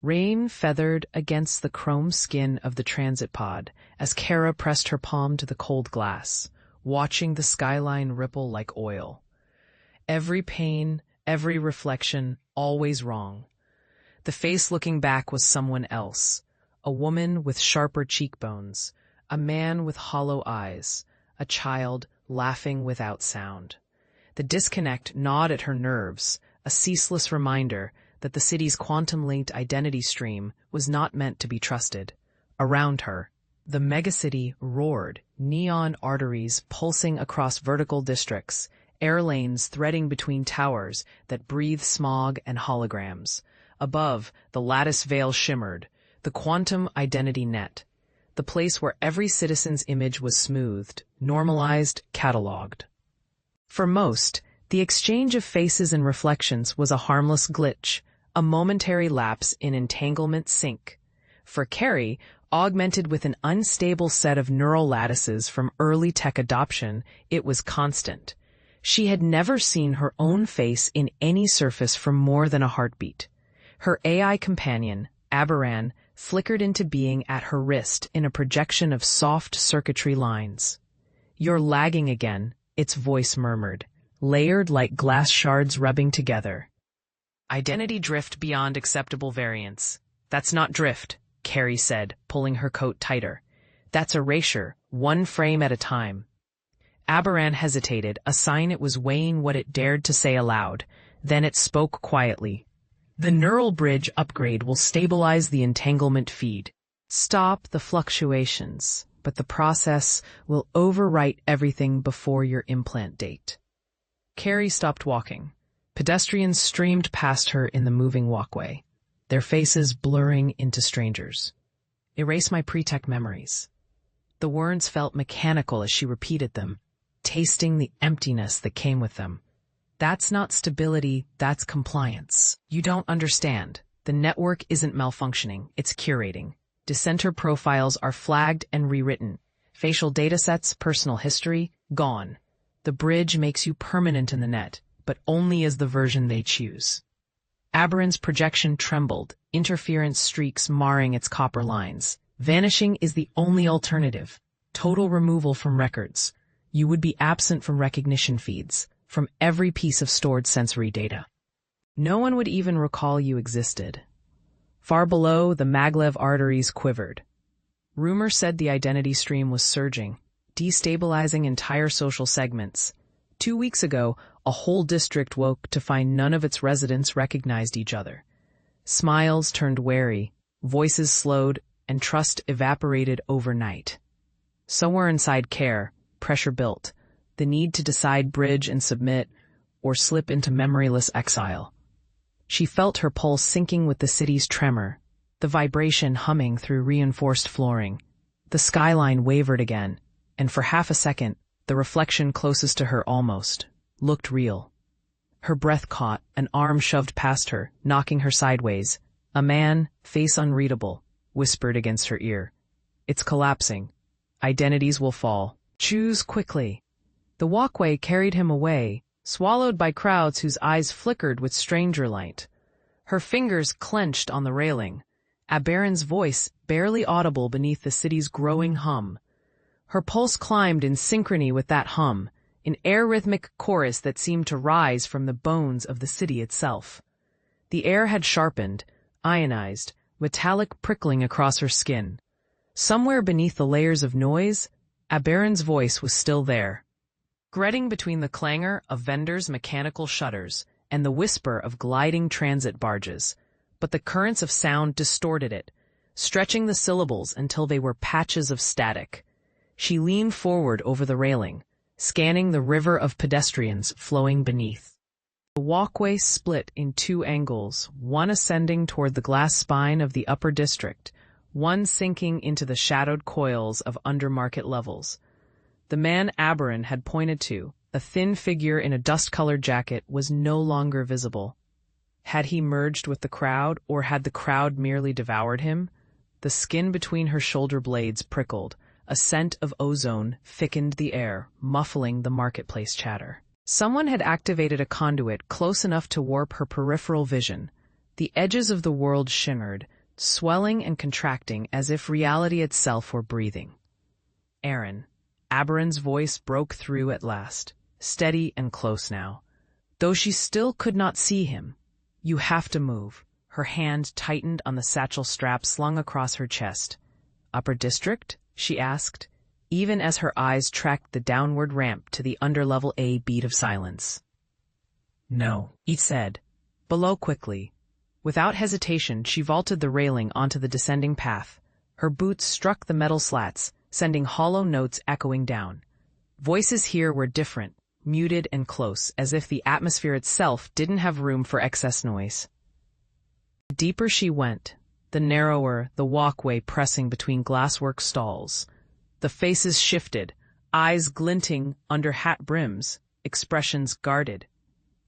Rain feathered against the chrome skin of the transit pod as Kara pressed her palm to the cold glass, watching the skyline ripple like oil. Every pane, every reflection, always wrong. The face looking back was someone else, a woman with sharper cheekbones, a man with hollow eyes, a child laughing without sound. The disconnect gnawed at her nerves, a ceaseless reminder that the city's quantum-linked identity stream was not meant to be trusted. Around her, the megacity roared, neon arteries pulsing across vertical districts, air lanes threading between towers that breathe smog and holograms. Above, the lattice veil shimmered, the quantum identity net, the place where every citizen's image was smoothed, normalized, catalogued. For most, the exchange of faces and reflections was a harmless glitch, a momentary lapse in entanglement sync. For Carrie, augmented with an unstable set of neural lattices from early tech adoption, it was constant. She had never seen her own face in any surface for more than a heartbeat. Her AI companion, Aberan, flickered into being at her wrist in a projection of soft circuitry lines. "You're lagging again," its voice murmured, layered like glass shards rubbing together. "Identity drift beyond acceptable variance." "That's not drift," Carrie said, pulling her coat tighter. "That's erasure, one frame at a time." Aberan hesitated, a sign it was weighing what it dared to say aloud. Then it spoke quietly. "The neural bridge upgrade will stabilize the entanglement feed. Stop the fluctuations, but the process will overwrite everything before your implant date." Carrie stopped walking. Pedestrians streamed past her in the moving walkway, their faces blurring into strangers. "Erase my pre-tech memories." The words felt mechanical as she repeated them, tasting the emptiness that came with them. "That's not stability, that's compliance. You don't understand. The network isn't malfunctioning, it's curating. Dissenter profiles are flagged and rewritten. Facial datasets, personal history, gone. The bridge makes you permanent in the net, but only as the version they choose." Aberan's projection trembled, interference streaks marring its copper lines. "Vanishing is the only alternative. Total removal from records. You would be absent from recognition feeds, from every piece of stored sensory data. No one would even recall you existed." Far below, the maglev arteries quivered. Rumor said the identity stream was surging, destabilizing entire social segments. 2 weeks ago, a whole district woke to find none of its residents recognized each other. Smiles turned wary, voices slowed, and trust evaporated overnight. Somewhere inside Care, pressure built, the need to decide bridge and submit, or slip into memoryless exile. She felt her pulse sinking with the city's tremor, the vibration humming through reinforced flooring. The skyline wavered again, and for half a second, the reflection closest to her almost looked real. Her breath caught, an arm shoved past her, knocking her sideways. A man, face unreadable, whispered against her ear. "It's collapsing. Identities will fall. Choose quickly." The walkway carried him away, swallowed by crowds whose eyes flickered with stranger light. Her fingers clenched on the railing, Aberan's voice barely audible beneath the city's growing hum. Her pulse climbed in synchrony with that hum, an air-rhythmic chorus that seemed to rise from the bones of the city itself. The air had sharpened, ionized, metallic prickling across her skin. Somewhere beneath the layers of noise, Aberan's voice was still there, gretting between the clangor of vendors' mechanical shutters and the whisper of gliding transit barges, but the currents of sound distorted it, stretching the syllables until they were patches of static. She leaned forward over the railing, scanning the river of pedestrians flowing beneath. The walkway split in 2 angles, one ascending toward the glass spine of the upper district, one sinking into the shadowed coils of undermarket levels. The man Aberan had pointed to, a thin figure in a dust-colored jacket, was no longer visible. Had he merged with the crowd, or had the crowd merely devoured him? The skin between her shoulder blades prickled. A scent of ozone thickened the air, muffling the marketplace chatter. Someone had activated a conduit close enough to warp her peripheral vision, The edges of the world shimmered, swelling and contracting as if reality itself were breathing. Aaron. Aberon's voice broke through at last, steady and close now. Though she still could not see him. You have to move. Her hand tightened on the satchel strap slung across her chest. Upper District? She asked, even as her eyes tracked the downward ramp to the underlevel A beat of silence. No, he said. Below quickly. Without hesitation, she vaulted the railing onto the descending path. Her boots struck the metal slats, sending hollow notes echoing down. Voices here were different, muted and close, as if the atmosphere itself didn't have room for excess noise. The deeper she went, the narrower the walkway pressing between glasswork stalls. The faces shifted, eyes glinting under hat brims, expressions guarded.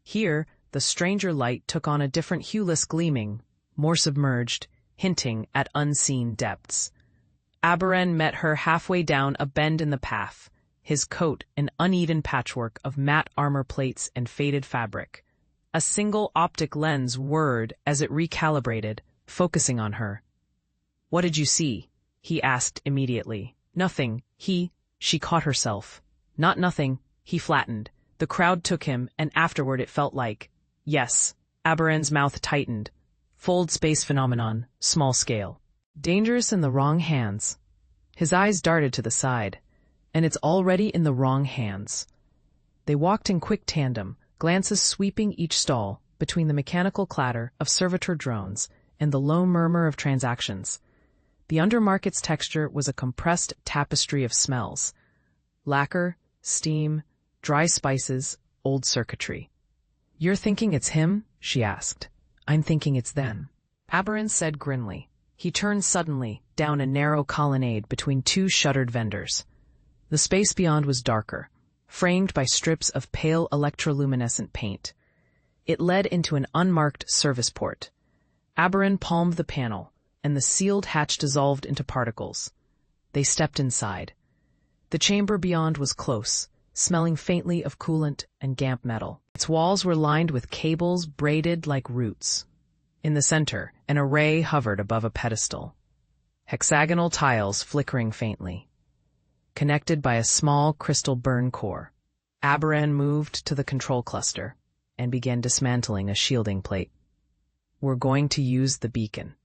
Here, the stranger light took on a different hueless gleaming, more submerged, hinting at unseen depths. Aberon met her halfway down a bend in the path, his coat an uneven patchwork of matte armor plates and faded fabric. A single optic lens whirred as it recalibrated, focusing on her. "What did you see?" he asked immediately. "Nothing, she caught herself. Not nothing," he flattened. The crowd took him, and afterward it felt like, yes, Aberon's mouth tightened. Fold space phenomenon, small scale. Dangerous in the wrong hands. His eyes darted to the side, and it's already in the wrong hands. They walked in quick tandem, glances sweeping each stall, between the mechanical clatter of servitor drones and the low murmur of transactions. The undermarket's texture was a compressed tapestry of smells. Lacquer, steam, dry spices, old circuitry. "You're thinking it's him?" she asked. "I'm thinking it's them," Aberon said grimly. He turned suddenly, down a narrow colonnade between two shuttered vendors. The space beyond was darker, framed by strips of pale electroluminescent paint. It led into an unmarked service port. Aberon palmed the panel, and the sealed hatch dissolved into particles. They stepped inside. The chamber beyond was close, smelling faintly of coolant and damp metal. Its walls were lined with cables braided like roots. In the center, an array hovered above a pedestal. Hexagonal tiles flickering faintly. Connected by a small crystal burn core. Aberon moved to the control cluster and began dismantling a shielding plate. "We're going to use the beacon."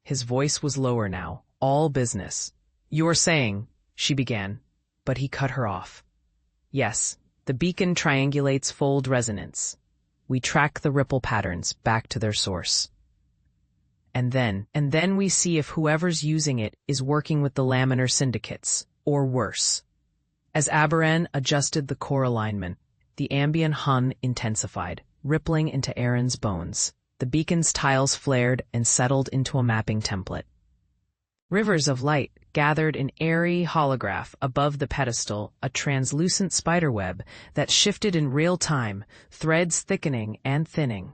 His voice was lower now, all business. "You're saying," she began, but he cut her off. "Yes, the beacon triangulates fold resonance. We track the ripple patterns back to their source. And then we see if whoever's using it is working with the laminar syndicates, or worse." As Aberon adjusted the core alignment, the ambient hum intensified, rippling into Aaron's bones. The beacon's tiles flared and settled into a mapping template. Rivers of light gathered in airy holograph above the pedestal, a translucent spiderweb that shifted in real time, threads thickening and thinning.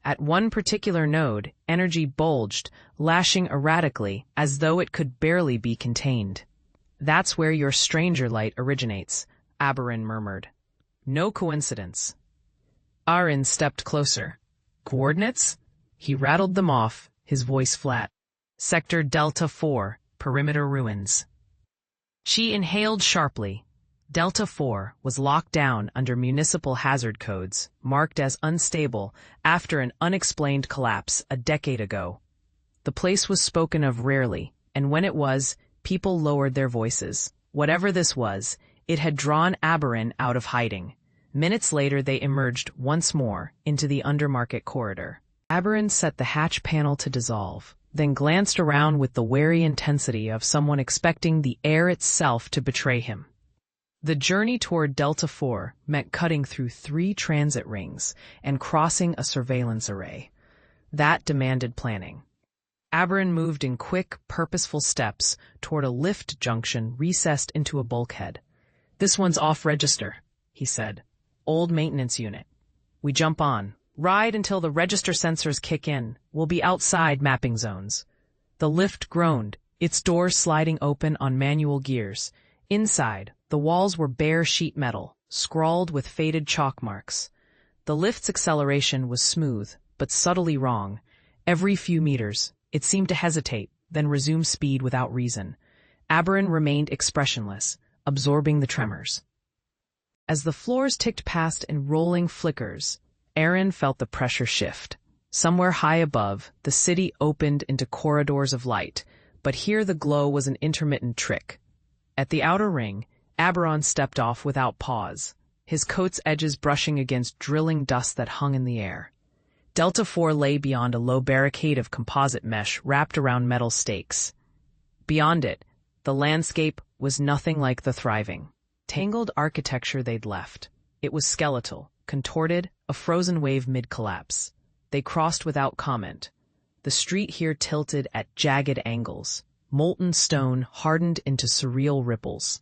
At one particular node, energy bulged, lashing erratically as though it could barely be contained. "That's where your stranger light originates," Aberon murmured. "No coincidence." Aaron stepped closer. "Coordinates?" He rattled them off, his voice flat. "Sector Delta 4, perimeter ruins." She inhaled sharply. Delta 4 was locked down under municipal hazard codes, marked as unstable after an unexplained collapse a decade ago. The place was spoken of rarely, and when it was, people lowered their voices. Whatever this was, it had drawn Aberon out of hiding. Minutes later they emerged once more into the undermarket corridor. Aberon set the hatch panel to dissolve, then glanced around with the wary intensity of someone expecting the air itself to betray him. The journey toward Delta 4 meant cutting through 3 transit rings and crossing a surveillance array. That demanded planning. Aberon moved in quick, purposeful steps toward a lift junction recessed into a bulkhead. "This one's off-register," he said. "Old maintenance unit. We jump on. Ride until the register sensors kick in. We'll be outside mapping zones." The lift groaned, its doors sliding open on manual gears. Inside, the walls were bare sheet metal, scrawled with faded chalk marks. The lift's acceleration was smooth, but subtly wrong. Every few meters, it seemed to hesitate, then resume speed without reason. Aberon remained expressionless, absorbing the tremors. As the floors ticked past in rolling flickers, Aaron felt the pressure shift. Somewhere high above, the city opened into corridors of light, but here the glow was an intermittent trick. At the outer ring, Aberon stepped off without pause, his coat's edges brushing against drilling dust that hung in the air. Delta 4 lay beyond a low barricade of composite mesh wrapped around metal stakes. Beyond it, the landscape was nothing like the thriving, tangled architecture they'd left. It was skeletal, contorted, a frozen wave mid-collapse. They crossed without comment. The street here tilted at jagged angles, molten stone hardened into surreal ripples.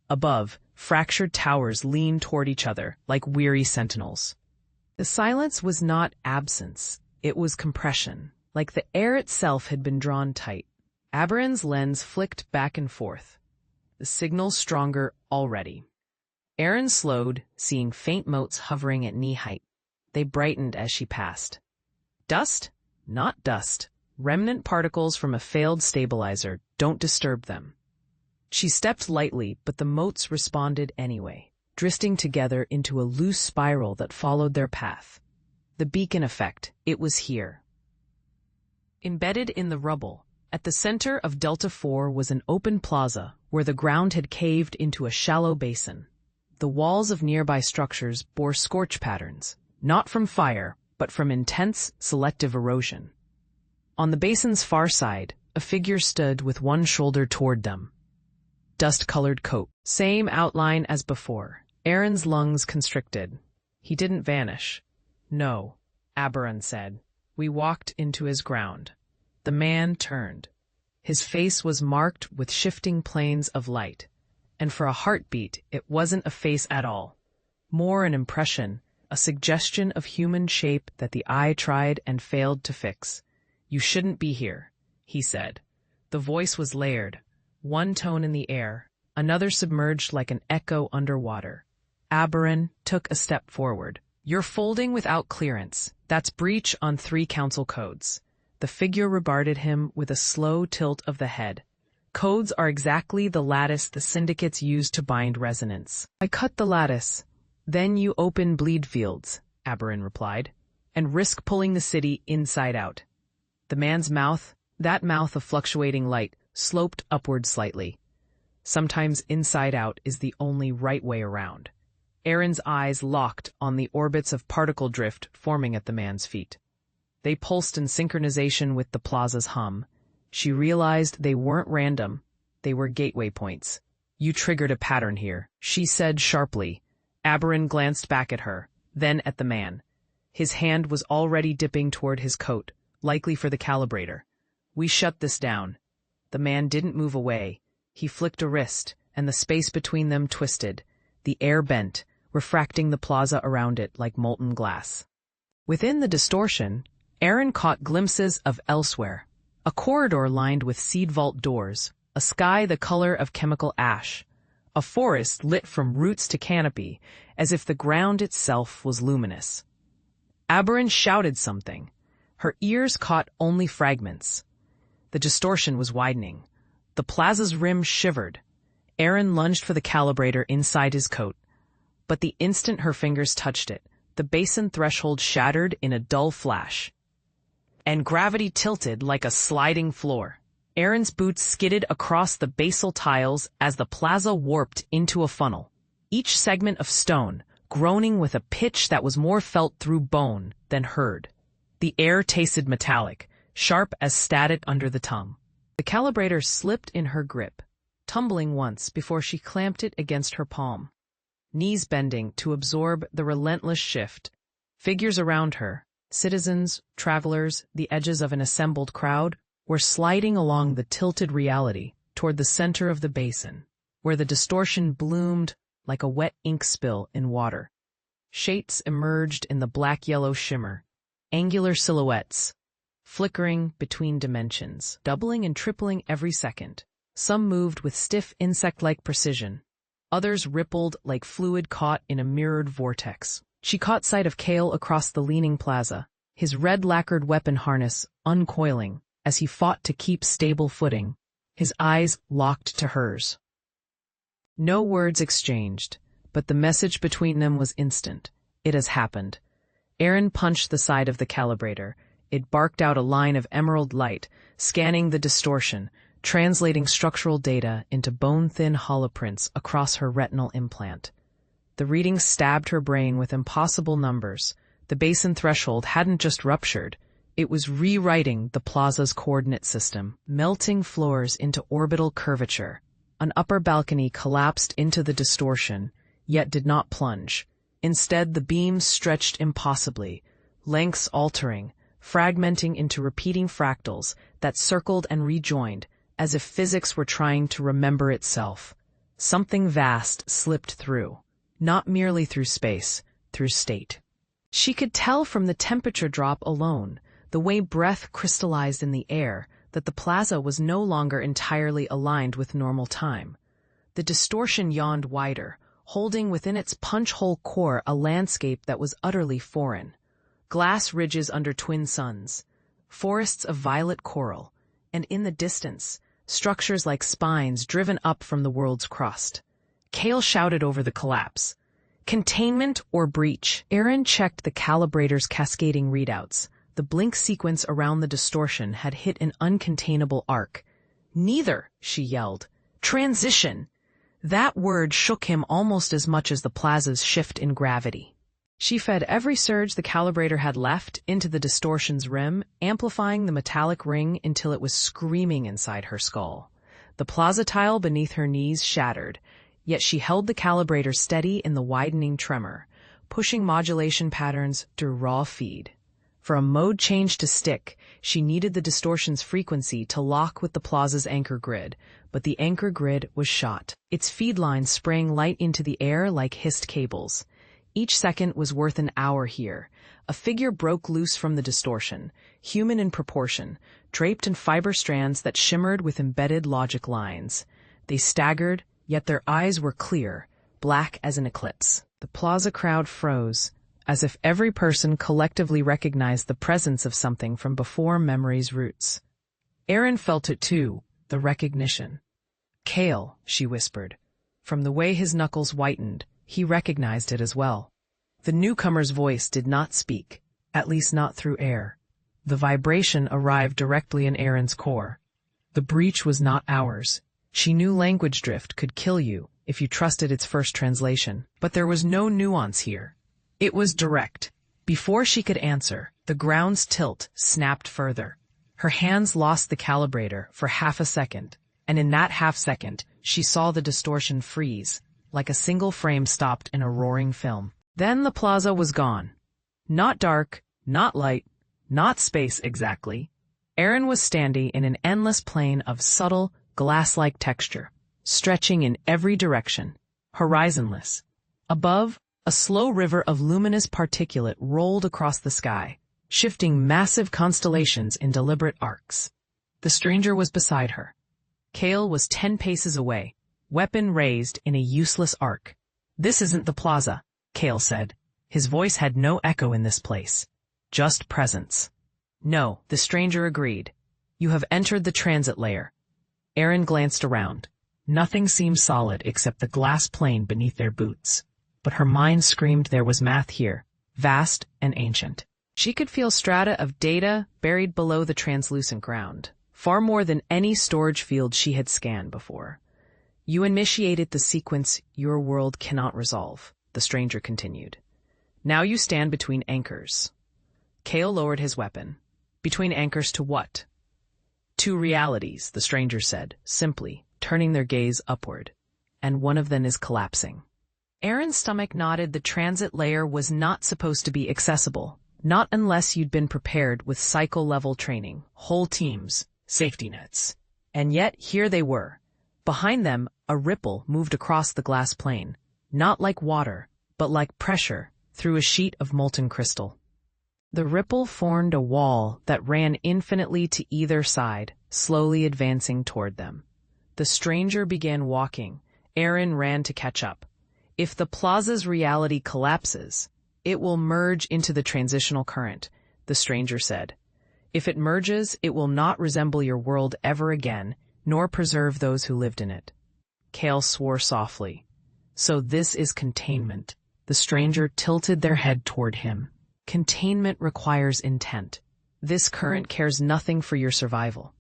Above, fractured towers leaned toward each other like weary sentinels. The silence was not absence, it was compression, like the air itself had been drawn tight. Aberon's lens flicked back and forth, the signal stronger already. Aaron slowed, seeing faint motes hovering at knee-height. They brightened as she passed. Dust? Not dust. Remnant particles from a failed stabilizer. Don't disturb them. She stepped lightly, but the motes responded anyway, drifting together into a loose spiral that followed their path. The beacon effect, it was here. Embedded in the rubble, at the center of Delta 4 was an open plaza where the ground had caved into a shallow basin. The walls of nearby structures bore scorch patterns, not from fire, but from intense, selective erosion. On the basin's far side, a figure stood with one shoulder toward them. Dust-colored coat, same outline as before. Aaron's lungs constricted. He didn't vanish. No, Aberon said. We walked into his ground. The man turned. His face was marked with shifting planes of light, and for a heartbeat, it wasn't a face at all. More an impression, a suggestion of human shape that the eye tried and failed to fix. You shouldn't be here, he said. The voice was layered, one tone in the air, another submerged like an echo underwater. Aberon took a step forward. You're folding without clearance. That's breach on 3 council codes. The figure regarded him with a slow tilt of the head. Codes are exactly the lattice the syndicates use to bind resonance. I cut the lattice. Then you open bleed fields, Aberon replied, and risk pulling the city inside out. The man's mouth, that mouth of fluctuating light, sloped upward slightly. Sometimes inside out is the only right way around. Aaron's eyes locked on the orbits of particle drift forming at the man's feet. They pulsed in synchronization with the plaza's hum. She realized they weren't random. They were gateway points. You triggered a pattern here, she said sharply. Aberon glanced back at her, then at the man. His hand was already dipping toward his coat, likely for the calibrator. We shut this down. The man didn't move away. He flicked a wrist, and the space between them twisted. The air bent, refracting the plaza around it like molten glass. Within the distortion, Aaron caught glimpses of elsewhere. A corridor lined with seed vault doors, a sky the color of chemical ash, a forest lit from roots to canopy, as if the ground itself was luminous. Aberon shouted something. Her ears caught only fragments. The distortion was widening. The plaza's rim shivered. Aaron lunged for the calibrator inside his coat. But the instant her fingers touched it, the basin threshold shattered in a dull flash. And gravity tilted like a sliding floor. Aaron's boots skidded across the basal tiles as the plaza warped into a funnel. Each segment of stone, groaning with a pitch that was more felt through bone than heard. The air tasted metallic, sharp as static under the tongue. The calibrator slipped in her grip, tumbling once before she clamped it against her palm. Knees bending to absorb the relentless shift. Figures around her, citizens, travelers, the edges of an assembled crowd, were sliding along the tilted reality toward the center of the basin, where the distortion bloomed like a wet ink spill in water. Shapes emerged in the black-yellow shimmer, angular silhouettes, flickering between dimensions, doubling and tripling every second. Some moved with stiff insect-like precision. Others rippled like fluid caught in a mirrored vortex. She caught sight of Kale across the leaning plaza, his red lacquered weapon harness uncoiling as he fought to keep stable footing, his eyes locked to hers. No words exchanged, but the message between them was instant. It has happened. Aaron punched the side of the calibrator. It barked out a line of emerald light, scanning the distortion, translating structural data into bone-thin holoprints across her retinal implant. The reading stabbed her brain with impossible numbers. The basin threshold hadn't just ruptured. It was rewriting the plaza's coordinate system, melting floors into orbital curvature. An upper balcony collapsed into the distortion, yet did not plunge. Instead, the beams stretched impossibly, lengths altering, fragmenting into repeating fractals that circled and rejoined, as if physics were trying to remember itself. Something vast slipped through, not merely through space, through state. She could tell from the temperature drop alone, the way breath crystallized in the air, that the plaza was no longer entirely aligned with normal time. The distortion yawned wider, holding within its punch-hole core a landscape that was utterly foreign. Glass ridges under twin suns, forests of violet coral, and in the distance, structures like spines driven up from the world's crust. Cale shouted over the collapse. Containment or breach? Aaron checked the calibrator's cascading readouts. The blink sequence around the distortion had hit an uncontainable arc. Neither, she yelled. Transition! That word shook him almost as much as the plaza's shift in gravity. She fed every surge the calibrator had left into the distortion's rim, amplifying the metallic ring until it was screaming inside her skull. The plaza tile beneath her knees shattered, yet she held the calibrator steady in the widening tremor, pushing modulation patterns through raw feed. For a mode change to stick, she needed the distortion's frequency to lock with the plaza's anchor grid, but the anchor grid was shot. Its feed lines sprang light into the air like hissed cables. Each second was worth an hour here. A figure broke loose from the distortion, human in proportion, draped in fiber strands that shimmered with embedded logic lines. They staggered, yet their eyes were clear, black as an eclipse. The plaza crowd froze, as if every person collectively recognized the presence of something from before memory's roots. Aaron felt it too, the recognition. Cale, she whispered. From the way his knuckles whitened, he recognized it as well. The newcomer's voice did not speak, at least not through air. The vibration arrived directly in Aaron's core. The breach was not ours. She knew language drift could kill you if you trusted its first translation, but there was no nuance here. It was direct. Before she could answer, the ground's tilt snapped further. Her hands lost the calibrator for half a second, and in that half second, she saw the distortion freeze, like a single frame stopped in a roaring film. Then the plaza was gone. Not dark, not light, not space exactly. Aaron was standing in an endless plane of subtle, glass-like texture, stretching in every direction, horizonless. Above, a slow river of luminous particulate rolled across the sky, shifting massive constellations in deliberate arcs. The stranger was beside her. Cale was 10 paces away, weapon raised in a useless arc. This isn't the plaza, Cale said. His voice had no echo in this place, just presence. No, the stranger agreed. You have entered the transit layer. Aaron glanced around. Nothing seemed solid except the glass plane beneath their boots. But her mind screamed there was math here, vast and ancient. She could feel strata of data buried below the translucent ground, far more than any storage field she had scanned before. You initiated the sequence your world cannot resolve, the stranger continued. Now you stand between anchors. Cale lowered his weapon. Between anchors to what? Two realities, the stranger said, simply, turning their gaze upward. And one of them is collapsing. Aaron's stomach nodded. The transit layer was not supposed to be accessible, not unless you'd been prepared with cycle-level training, whole teams, safety nets. And yet, here they were. Behind them, a ripple moved across the glass plane, not like water, but like pressure, through a sheet of molten crystal. The ripple formed a wall that ran infinitely to either side, slowly advancing toward them. The stranger began walking. Aaron ran to catch up. If the plaza's reality collapses, it will merge into the transitional current, the stranger said. If it merges, it will not resemble your world ever again, nor preserve those who lived in it. Kale swore softly. So this is containment. The stranger tilted their head toward him. Containment requires intent. This current cares nothing for your survival.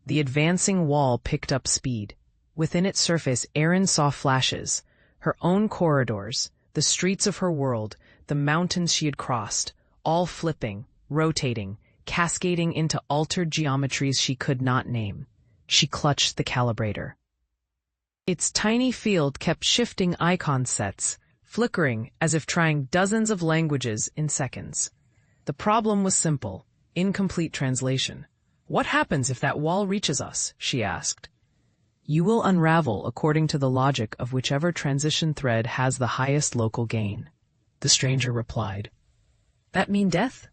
The advancing wall picked up speed. Within its surface, Erin saw flashes. Her own corridors, the streets of her world, the mountains she had crossed, all flipping, rotating, cascading into altered geometries she could not name. She clutched the calibrator. Its tiny field kept shifting icon sets, flickering as if trying dozens of languages in seconds. The problem was simple: incomplete translation. What happens if that wall reaches us? She asked. You will unravel according to the logic of whichever transition thread has the highest local gain, the stranger replied. That mean death?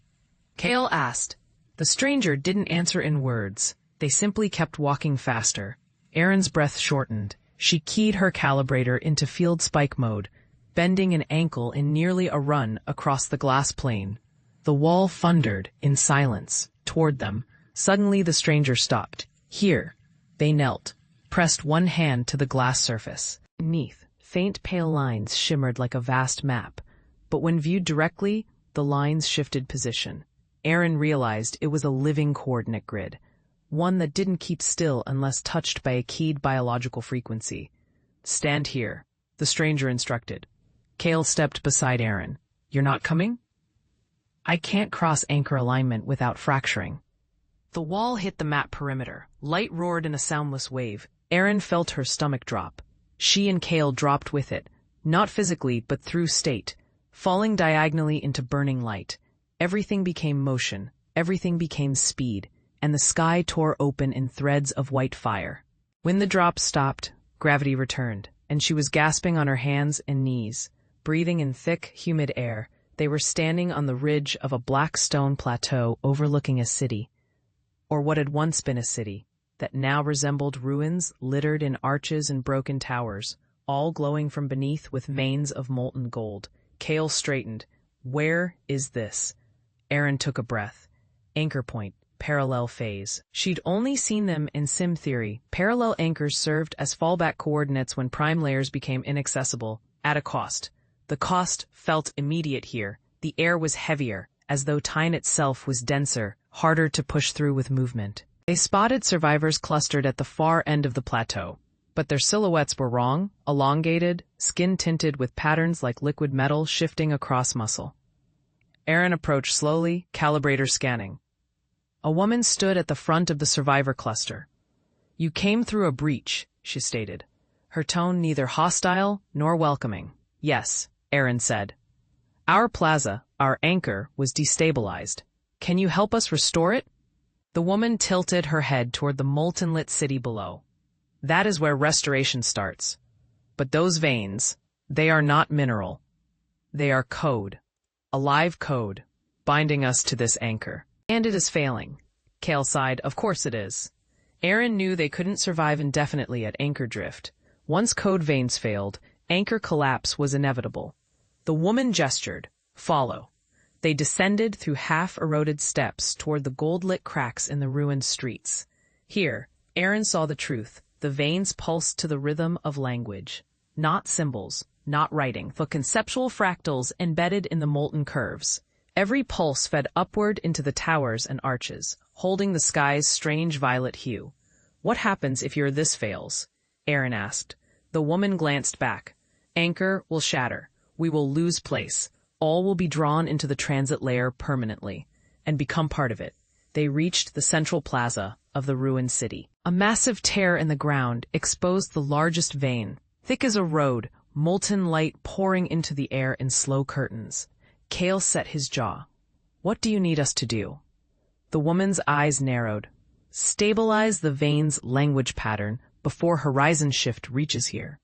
Kale asked. The stranger didn't answer in words. They simply kept walking faster. Erin's breath shortened. She keyed her calibrator into field spike mode, bending an ankle in nearly a run across the glass plane. The wall thundered in silence toward them. Suddenly the stranger stopped. Here. They knelt, pressed one hand to the glass surface. Beneath, faint pale lines shimmered like a vast map, but when viewed directly, the lines shifted position. Erin realized it was a living coordinate grid, one that didn't keep still unless touched by a keyed biological frequency. Stand here, the stranger instructed. Kale stepped beside Erin. You're not coming? I can't cross anchor alignment without fracturing. The wall hit the map perimeter. Light roared in a soundless wave. Erin felt her stomach drop. She and Kale dropped with it, not physically but through state, falling diagonally into burning light. Everything became motion, everything became speed, and the sky tore open in threads of white fire. When the drop stopped, gravity returned, and she was gasping on her hands and knees, breathing in thick, humid air. They were standing on the ridge of a black stone plateau overlooking a city, or what had once been a city, that now resembled ruins littered in arches and broken towers, all glowing from beneath with veins of molten gold. Kale straightened. Where is this? Erin took a breath. Anchor point, parallel phase. She'd only seen them in sim theory. Parallel anchors served as fallback coordinates when prime layers became inaccessible, at a cost. The cost felt immediate here. The air was heavier, as though time itself was denser, harder to push through with movement. They spotted survivors clustered at the far end of the plateau, but their silhouettes were wrong, elongated, skin-tinted with patterns like liquid metal shifting across muscle. Erin approached slowly, calibrator scanning. A woman stood at the front of the survivor cluster. You came through a breach, she stated, her tone neither hostile nor welcoming. Yes, Erin said. Our plaza, our anchor, was destabilized. Can you help us restore it? The woman tilted her head toward the molten-lit city below. That is where restoration starts. But those veins, they are not mineral. They are code. A live code, binding us to this anchor. And it is failing. Kale sighed. Of course it is. Erin knew they couldn't survive indefinitely at anchor drift. Once code veins failed, anchor collapse was inevitable. The woman gestured. Follow. They descended through half-eroded steps toward the gold-lit cracks in the ruined streets. Here, Erin saw the truth. The veins pulsed to the rhythm of language. Not symbols, not writing, but conceptual fractals embedded in the molten curves. Every pulse fed upward into the towers and arches, holding the sky's strange violet hue. What happens if your this fails? Erin asked. The woman glanced back. Anchor will shatter. We will lose place. All will be drawn into the transit layer permanently, and become part of it. They reached the central plaza of the ruined city. A massive tear in the ground exposed the largest vein, thick as a road, molten light pouring into the air in slow curtains. Kale set his jaw. What do you need us to do? The woman's eyes narrowed. Stabilize the vein's language pattern before horizon shift reaches here.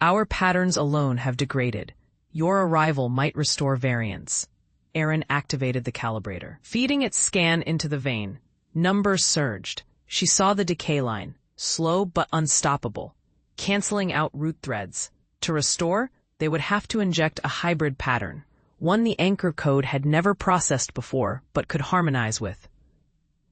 Our patterns alone have degraded. Your arrival might restore variance. Erin activated the calibrator. Feeding its scan into the vein, numbers surged. She saw the decay line, slow but unstoppable, canceling out root threads. To restore, they would have to inject a hybrid pattern, one the anchor code had never processed before but could harmonize with.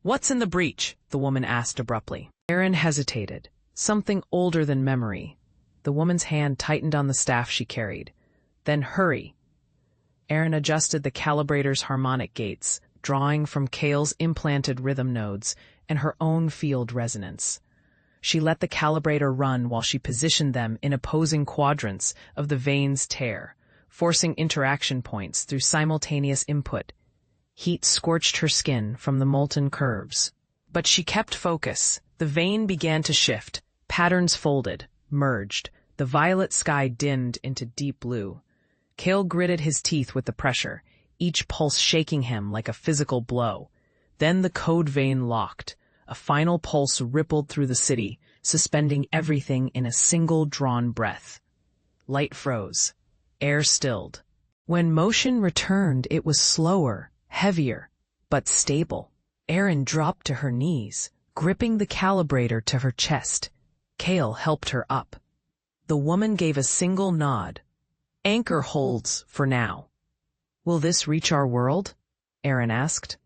"What's in the breach?" the woman asked abruptly. Aaron hesitated. Something older than memory. The woman's hand tightened on the staff she carried. "Then hurry." Aaron adjusted the calibrator's harmonic gates, drawing from Kale's implanted rhythm nodes and her own field resonance. She let the calibrator run while she positioned them in opposing quadrants of the vein's tear, forcing interaction points through simultaneous input. Heat scorched her skin from the molten curves. But she kept focus. The vein began to shift. Patterns folded, merged. The violet sky dimmed into deep blue. Kale gritted his teeth with the pressure, each pulse shaking him like a physical blow. Then the code vein locked. A final pulse rippled through the city, suspending everything in a single drawn breath. Light froze. Air stilled. When motion returned, it was slower, heavier, but stable. Erin dropped to her knees, gripping the calibrator to her chest. Kale helped her up. The woman gave a single nod. "Anchor holds for now." "Will this reach our world?" Erin asked.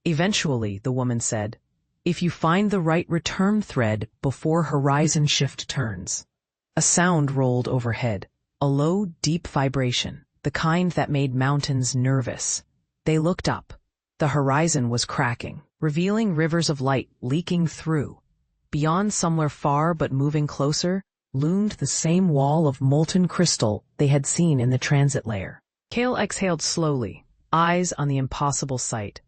"Eventually," the woman said, "if you find the right return thread before horizon shift turns." A sound rolled overhead, a low, deep vibration, the kind that made mountains nervous. They looked up. The horizon was cracking, revealing rivers of light leaking through. Beyond, somewhere far but moving closer, loomed the same wall of molten crystal they had seen in the transit layer. Kale exhaled slowly, eyes on the impossible sight.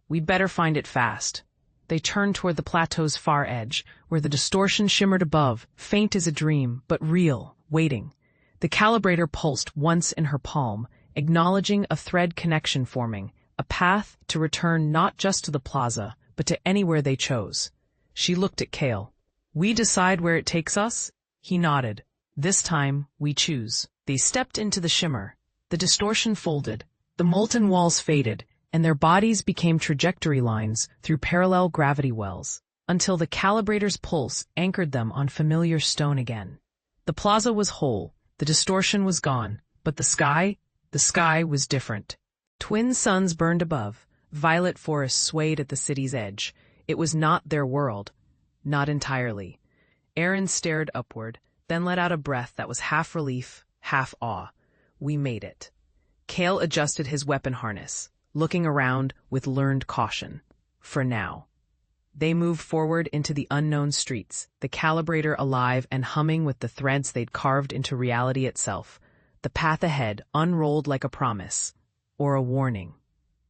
"We'd better find it fast." They turned toward the plateau's far edge, where the distortion shimmered above, faint as a dream, but real, waiting. The calibrator pulsed once in her palm, acknowledging a thread connection forming, a path to return not just to the plaza, but to anywhere they chose. She looked at Kale. "We decide where it takes us?" He nodded. "This time, we choose." They stepped into the shimmer. The distortion folded, the molten walls faded, and their bodies became trajectory lines through parallel gravity wells, until the calibrator's pulse anchored them on familiar stone again. The plaza was whole, the distortion was gone, but the sky was different. Twin suns burned above, violet forests swayed at the city's edge. It was not their world. Not entirely. Aaron stared upward, then let out a breath that was half relief, half awe. We made it. Kale adjusted his weapon harness, looking around with learned caution. For now. They moved forward into the unknown streets, the calibrator alive and humming with the threads they'd carved into reality itself. The path ahead unrolled like a promise, or a warning.